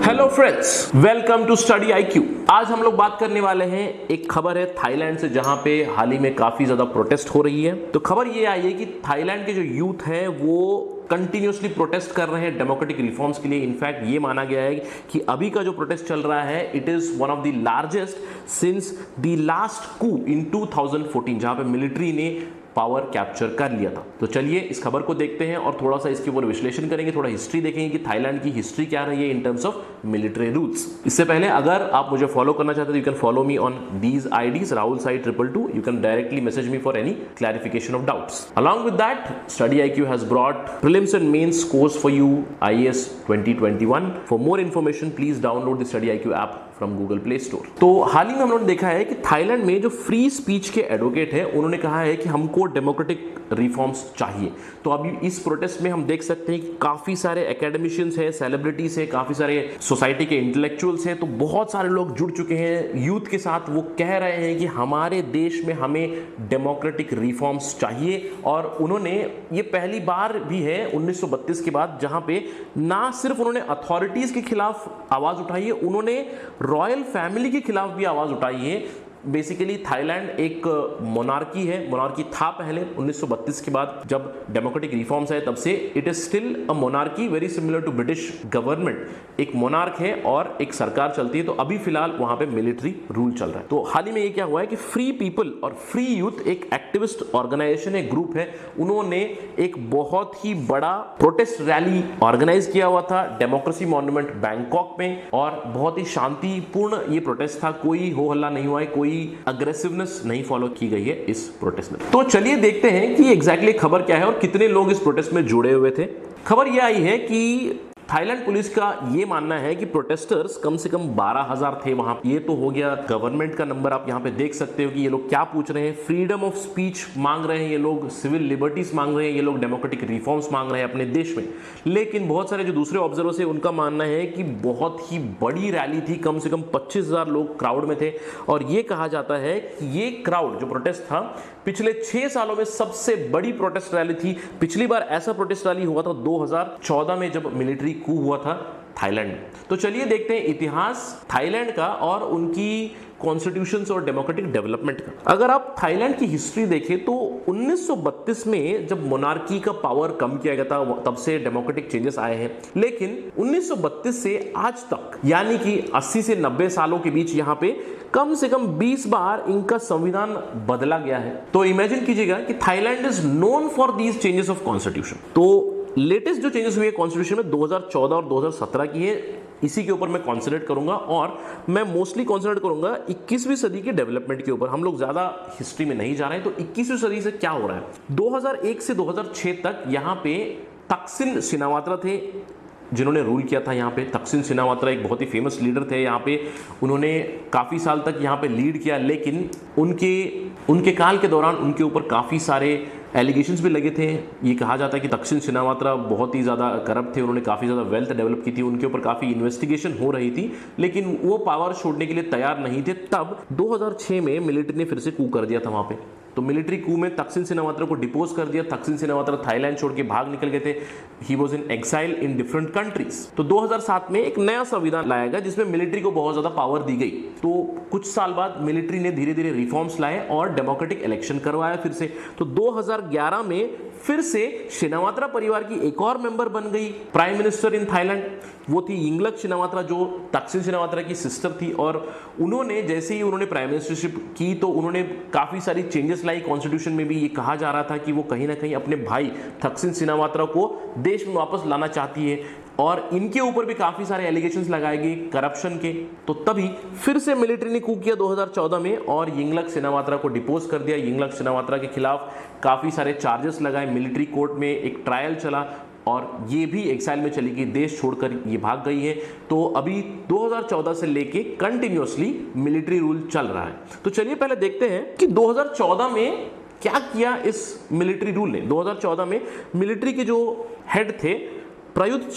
Hello friends, welcome to Study IQ. आज हम लोग बात करने वाले हैं, एक खबर है थाईलैंड से जहां पे हाल ही में काफी ज्यादा प्रोटेस्ट हो रही है। तो खबर ये आई है कि थाईलैंड के जो यूथ है वो कंटिन्यूसली प्रोटेस्ट कर रहे हैं डेमोक्रेटिक रिफॉर्म्स के लिए। इनफैक्ट ये माना गया है कि अभी का जो प्रोटेस्ट चल रहा है it is one of the largest since the last coup in 2014, जहां पे मिलिट्री ने पावर कैप्चर कर लिया था। तो चलिए इस खबर को देखते हैं और थोड़ा सा इसके ऊपर विश्लेषण करेंगे, थोड़ा हिस्ट्री देखेंगे कि थाईलैंड की हिस्ट्री क्या रही है in terms of military rules. इससे पहले अगर आप मुझे फॉलो करना चाहते हो you can follow me on these IDs Rahul Sai 222। You can directly message me for any clarification of doubts. Along with that, Study IQ has brought prelims and mains course for you IAS 2021। For more information please download the Study IQ app from Google Play Store. तो हाल ही में हम लोगों ने देखा है कि Thailand में जो फ्री स्पीच के एडवोकेट है उन्होंने कहा है कि हमको डेमोक्रेटिक रिफॉर्म्स चाहिए। तो अभी इस प्रोटेस्ट में हम देख सकते हैं कि काफी सारे एकेडमिशियंस हैं, सेलिब्रिटीज हैं, काफी सारे सोसाइटी के इंटेलेक्चुअल्स हैं। तो बहुत सारे लोग जुड़ चुके हैं यूथ के साथ। वो कह रहे हैं कि हमारे देश में हमें डेमोक्रेटिक रिफॉर्म्स चाहिए। और उन्होंने ये पहली बार भी है 1932 के बाद जहां पे ना सिर्फ उन्होंने अथॉरिटीज के खिलाफ आवाज उठाई है, उन्होंने रॉयल फैमिली के खिलाफ भी आवाज उठाई है। बेसिकली थाईलैंड एक मोनार्की है, मोनार्की था पहले 1932 के बाद जब डेमोक्रेटिक रिफॉर्म्स आए तब से it is still a monarchy, very similar to British government. एक मोनार्क है और एक सरकार चलती है। तो अभी फिलहाल वहां पे मिलिट्री रूल चल रहा है। तो हाल ही में ये क्या हुआ है कि फ्री पीपल और फ्री यूथ एक एक्टिविस्ट ऑर्गेनाइजेशन है, ग्रुप है, उन्होंने एक बहुत ही बड़ा प्रोटेस्ट रैली ऑर्गेनाइज किया हुआ था डेमोक्रेसी मॉन्यूमेंट बैंकॉक में। और बहुत ही शांतिपूर्ण ये प्रोटेस्ट था, कोई हो हल्ला नहीं हुआ है, कोई अग्रेसिवनेस नहीं फॉलो की गई है इस प्रोटेस्ट में। तो चलिए देखते हैं कि एग्जैक्टली खबर क्या है और कितने लोग इस प्रोटेस्ट में जुड़े हुए थे। खबर यह आई है कि थाईलैंड पुलिस का ये मानना है कि प्रोटेस्टर्स कम से कम 12,000 थे वहां। ये तो हो गया गवर्नमेंट का नंबर। आप यहां पे देख सकते हो कि ये लोग क्या पूछ रहे हैं। फ्रीडम ऑफ स्पीच मांग रहे हैं ये लोग, सिविल लिबर्टीज मांग रहे हैं ये लोग, डेमोक्रेटिक रिफॉर्म्स मांग रहे हैं अपने देश में। लेकिन बहुत सारे जो दूसरे ऑब्जर्वर्स है उनका मानना है कि बहुत ही बड़ी रैली थी, कम से कम 25,000 लोग क्राउड में थे। और ये कहा जाता है कि ये क्राउड जो प्रोटेस्ट था पिछले 6 सालों में सबसे बड़ी प्रोटेस्ट रैली थी। पिछली बार ऐसा प्रोटेस्ट रैली हुआ था 2014 में जब मिलिट्री कू हुआ था थाईलैंड में। तो चलिए देखते हैं इतिहास थाईलैंड का और उनकी कॉन्स्टिट्यूशंस और डेमोक्रेटिक डेवलपमेंट का। अगर आप थाईलैंड की हिस्ट्री देखें तो 1932 में जब मोनार्की का पावर कम किया गया था तब से डेमोक्रेटिक चेंजेस आए हैं। लेकिन 1932 से आज तक यानी कि 80 से 90 सालों के बीच यहाँ पे कम से कम 20 बार इनका संविधान बदला गया है। तो इमेजिन कीजिएगा कि Thailand is known for these changes of constitution. तो लेटेस्ट जो चेंजेस हुए कॉन्स्टिट्यूशन में 2014 और 2017 की है, इसी के ऊपर मैं कॉन्सेंट्रेट करूंगा। और मैं मोस्टली कॉन्सेंट्रेट करूंगा 21वीं सदी के डेवलपमेंट के ऊपर। हम लोग ज्यादा हिस्ट्री में नहीं जा रहे हैं। तो 21वीं सदी से क्या हो रहा है, 2001 से 2006 तक यहाँ पे तकसिन सिनावात्रा थे जिन्होंने रूल किया था। यहाँ पे तकसिन सिनावात्रा एक बहुत ही फेमस लीडर थे यहाँ पे। उन्होंने काफ़ी साल तक यहाँ पे लीड किया, लेकिन उनके काल के दौरान उनके ऊपर काफ़ी सारे एलिगेशंस भी लगे थे। ये कहा जाता है कि तकसिन सिनावात्रा बहुत ही ज़्यादा करप्ट थे, उन्होंने काफ़ी ज़्यादा वेल्थ डेवलप की थी, उनके ऊपर काफ़ी इन्वेस्टिगेशन हो रही थी, लेकिन वो पावर छोड़ने के लिए तैयार नहीं थे। तब 2006 में मिलिट्री ने फिर से कू कर दिया था वहाँ पे। तो मिलिट्री कू में तकसिन सिनावात्रा को डिपोज कर दिया। तकसिन सिनावात्रा थाईलैंड छोड़ के भाग निकल गए थे। He was in exile in different countries. तो 2007 में एक नया संविधान लाया गया जिसमें मिलिट्री को बहुत ज्यादा पावर दी गई। तो कुछ साल बाद मिलिट्री ने धीरे धीरे रिफॉर्म्स लाए और डेमोक्रेटिक इलेक्शन करवाया फिर से। तो 2011 में फिर से सिनावात्रा परिवार की एक और मेंबर बन गई प्राइम मिनिस्टर इन थाईलैंड। वो थी यिंगलक सिनावात्रा जो तकसिन सिनावात्रा की सिस्टर थी। और उन्होंने जैसे ही उन्होंने प्राइम मिनिस्टरशिप की तो उन्होंने काफ़ी सारी चेंजेस लाई कॉन्स्टिट्यूशन में भी। ये कहा जा रहा था कि वो कहीं ना कहीं अपने भाई तकसिन सिनावात्रा को देश में वापस लाना चाहती है। और इनके ऊपर भी काफ़ी सारे एलिगेशंस लगाए गए करप्शन के। तो तभी फिर से मिलिट्री ने कू किया 2014 में और यिंगलक सिनावात्रा को डिपोज कर दिया। यिंगलक सिनावात्रा के खिलाफ काफ़ी सारे चार्जेस लगाए, मिलिट्री कोर्ट में एक ट्रायल चला और ये भी एक्साइल में चली गई, देश छोड़कर ये भाग गई है। तो अभी 2014 से लेके कंटिन्यूअसली मिलिट्री रूल चल रहा है। तो चलिए पहले देखते हैं कि 2014 में क्या किया इस मिलिट्री रूल ने। 2014 में मिलिट्री के जो हेड थे प्रयुत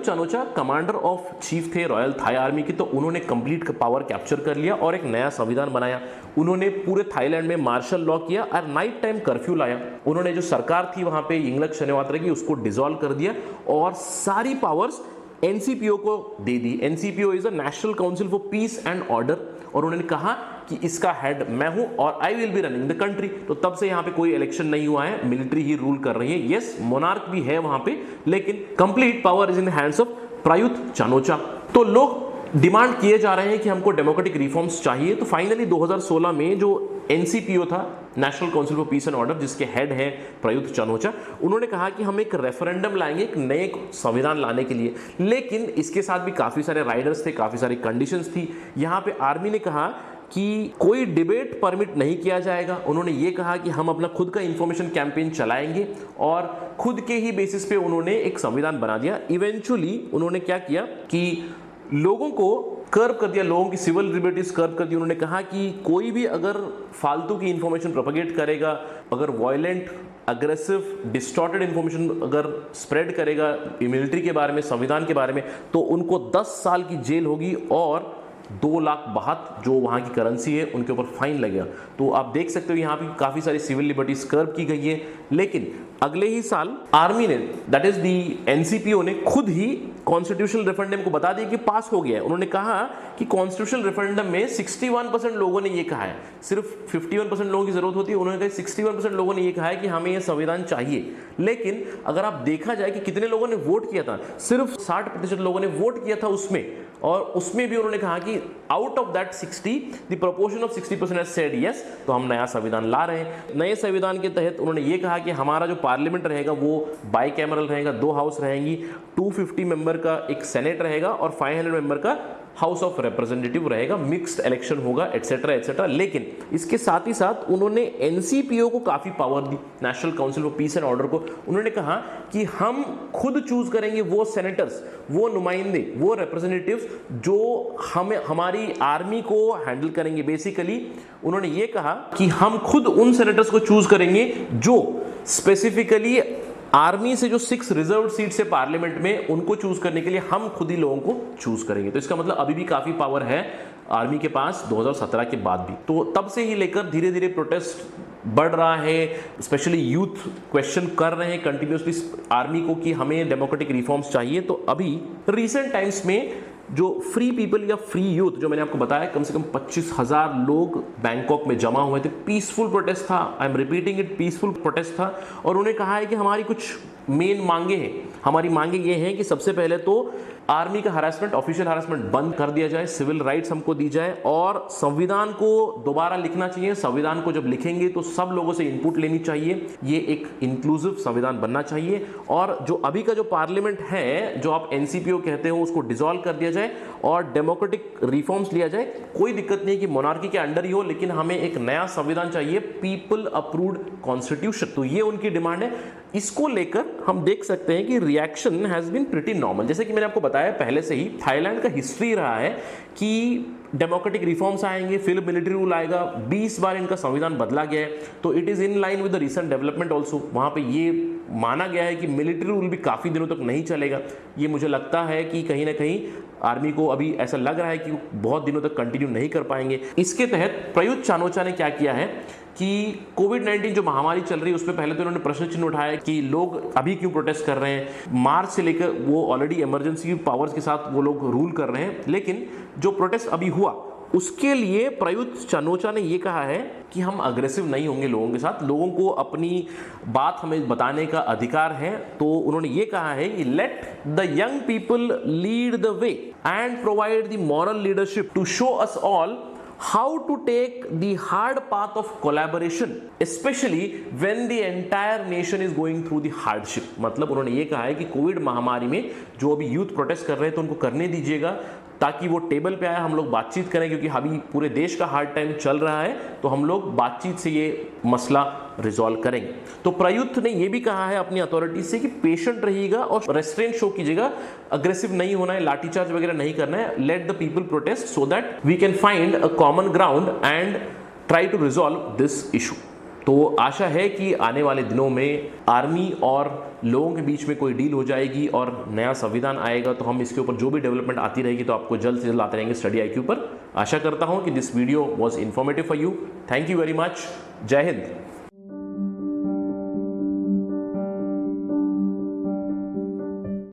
चानोचा कमांडर ऑफ चीफ थे रॉयल थाई आर्मी की। तो उन्होंने कंप्लीट पावर कैप्चर कर लिया और एक नया संविधान बनाया। उन्होंने पूरे थाईलैंड में मार्शल लॉ किया और नाइट टाइम कर्फ्यू लाया। उन्होंने जो सरकार थी वहां पे यिंगलक सिनावात्रा की उसको डिसॉल्व कर दिया और सारी पावर्स एनसीपीओ को दे दी। NCPO is a National Council for Peace and Order, और उन्होंने कहा कि इसका हेड मैं हूं और I will be running the country. तो तब से यहां पे कोई इलेक्शन नहीं हुआ है, मिलिट्री ही रूल कर रही है। यस, मोनार्क भी है वहां पे, लेकिन complete power is in the hands of Prayut Chan-o-cha. तो लोग डिमांड किए जा रहे हैं कि हमको डेमोक्रेटिक रिफॉर्म्स चाहिए। तो फाइनली 2016 में जो एनसीपीओ था, national Council for Peace and order, जिसके हेड है प्रयुत चान-ओ-चा, उन्होंने कहा कि हम एक रेफरेंडम लाएंगे एक नए संविधान लाने के लिए। लेकिन इसके साथ भी काफी सारे राइडर्स थे, काफी सारी कंडीशंस थी। यहां पे आर्मी ने कहा कि कोई डिबेट परमिट नहीं किया जाएगा। उन्होंने ये कहा कि हम अपना खुद का इंफॉर्मेशन कैंपेन चलाएंगे, और खुद के ही बेसिस पे उन्होंने एक संविधान बना दिया। इवेंचुअली उन्होंने क्या किया कि लोगों को कर्व कर दिया, लोगों की सिविल लिबर्टीज कर्व कर दी। उन्होंने कहा कि कोई भी अगर फालतू की इंफॉर्मेशन प्रोपेगेट करेगा, अगर वायलेंट, अग्रेसिव, डिस्टॉर्टेड इंफॉर्मेशन अगर स्प्रेड करेगा मिलिट्री के बारे में, संविधान के बारे में, तो उनको 10 साल की जेल होगी और 2 लाख बाहत जो वहाँ की करेंसी है उनके ऊपर फाइन लगेगा। तो आप देख सकते हो यहाँ पे काफ़ी सारी सिविल लिबर्टीज कर्व की गई है। लेकिन अगले ही साल आर्मी ने, दैट इज दी एनसीपीओ ने, खुद ही कॉन्स्टिट्यूशनल रेफरेंडम को बता दिया कि पास हो गया है। उन्होंने कहा कि कॉन्स्टिट्यूशनल रेफरेंडम में 61% लोगों ने ये कहा है, सिर्फ 51% लोगों की जरूरत होती है। उन्होंने कहा 61% लोगों ने ये कहा है कि हमें ये संविधान चाहिए। लेकिन अगर आप देखा जाए कि कितने लोगों ने वोट किया था, सिर्फ 60% लोगों ने वोट किया था उसमें, और उसमें भी उन्होंने कहा कि out of that 60, the proportion of 60% has said yes, तो हम नया संविधान ला रहे हैं। नए संविधान के तहत उन्होंने ये कहा कि हमारा जो पार्लियामेंट रहेगा वो बाई कैमरल रहेगा, 2 हाउस रहेंगी, 250 मेंबर का एक सेनेट रहेगा और 500 मेंबर का हाउस ऑफ रिप्रेजेंटेटिव रहेगा, मिक्स्ड इलेक्शन होगा, एटसेट्रा एटसेट्रा। लेकिन इसके साथ ही साथ उन्होंने एनसीपीओ को काफी power the, national Council for Peace and order को। उन्होंने कहा कि हम खुद चूज करेंगे वो सेनेटर्स, वो नुमाइंदे, वो रिप्रेजेंटेटिव्स जो हमें हमारी आर्मी को हैंडल करेंगे। बेसिकली उन्होंने ये कहा कि हम खुद उन सेनेटर्स को चूज करेंगे जो स्पेसिफिकली आर्मी से जो 6 रिजर्व सीट्स है पार्लियामेंट में, उनको चूज करने के लिए हम खुद ही लोगों को चूज करेंगे। तो इसका मतलब अभी भी काफी पावर है आर्मी के पास 2017 के बाद भी। तो तब से ही लेकर धीरे धीरे प्रोटेस्ट बढ़ रहा है, स्पेशली यूथ क्वेश्चन कर रहे हैं कंटिन्यूसली आर्मी को कि हमें डेमोक्रेटिक रिफॉर्म्स चाहिए। तो अभी रिसेंट टाइम्स में जो फ्री पीपल या फ्री यूथ, जो मैंने आपको बताया, कम से कम 25,000 लोग बैंकॉक में जमा हुए थे। पीसफुल प्रोटेस्ट था, I am repeating it, peaceful protest था। और उन्होंने कहा है कि हमारी कुछ मेन मांगे हैं। हमारी मांगे ये हैं कि सबसे पहले तो आर्मी का हरासमेंट, ऑफिशियल हरासमेंट बंद कर दिया जाए, सिविल राइट्स हमको दी जाए, और संविधान को दोबारा लिखना चाहिए। संविधान को जब लिखेंगे तो सब लोगों से इनपुट लेनी चाहिए, ये एक इंक्लूसिव संविधान बनना चाहिए। और जो अभी का जो पार्लियामेंट है, जो आप एनसीपीओ कहते हो, उसको डिसॉल्व कर दिया जाए और डेमोक्रेटिक रिफॉर्म्स लिया जाए। कोई दिक्कत नहीं कि मोनार्की के अंडर ही हो, लेकिन हमें एक नया संविधान चाहिए, पीपल अप्रूव्ड कॉन्स्टिट्यूशन। तो ये उनकी डिमांड है। इसको लेकर हम देख सकते हैं कि reaction has been pretty normal. जैसे कि मैंने आपको बताया पहले से ही, थाईलैंड का हिस्ट्री रहा है कि डेमोक्रेटिक रिफॉर्म्स आएंगे, फिर मिलिट्री रूल आएगा। 20 बार इनका संविधान बदला गया है। तो it is in line with the recent development also. वहां पे ये माना गया है कि मिलिट्री रूल भी काफी दिनों तक नहीं चलेगा। ये मुझे लगता है कि कहीं ना कहीं आर्मी को अभी ऐसा लग रहा है कि बहुत दिनों तक कंटिन्यू नहीं कर पाएंगे। इसके तहत प्रयुत चान-ओ-चा ने क्या किया है कि कोविड-19 जो महामारी चल रही है उसमें पहले तो उन्होंने प्रश्न चिन्ह उठाया कि लोग अभी क्यों प्रोटेस्ट कर रहे हैं। मार्च से लेकर वो ऑलरेडी इमरजेंसी पावर्स के साथ वो लोग रूल कर रहे हैं, लेकिन जो प्रोटेस्ट अभी हुआ उसके लिए प्रयुत चान-ओ-चा ने ये कहा है कि हम अग्रेसिव नहीं होंगे लोगों के साथ, लोगों को अपनी बात हमें बताने का अधिकार है। तो उन्होंने ये कहा है कि let the young people lead the way and provide the moral leadership to show us all how to take the hard path of collaboration, especially when the entire nation is going through the hardship। मतलब उन्होंने ये कहा है कि Covid महामारी में जो अभी यूथ प्रोटेस्ट कर रहे हैं तो उनको करने दीजिएगा, ताकि वो टेबल पे आए, हम लोग बातचीत करें, क्योंकि अभी पूरे देश का हार्ड टाइम चल रहा है। तो हम लोग बातचीत से ये मसला रिजॉल्व करेंगे। तो प्रयुत ने ये भी कहा है अपनी अथॉरिटी से कि पेशेंट रहिएगा और रेस्ट्रेंट शो कीजिएगा, अग्रेसिव नहीं होना है, लाठीचार्ज वगैरह नहीं करना है। Let the people protest so that we can find a common ground and try to resolve this issue. तो आशा है कि आने वाले दिनों में आर्मी और लोगों के बीच में कोई डील हो जाएगी और नया संविधान आएगा। तो हम इसके ऊपर जो भी डेवलपमेंट आती रहेगी तो आपको जल्द से जल्द आते रहेंगे स्टडी IQ पर। आशा करता हूं कि this video was informative for you. Thank you very much. जय हिंद।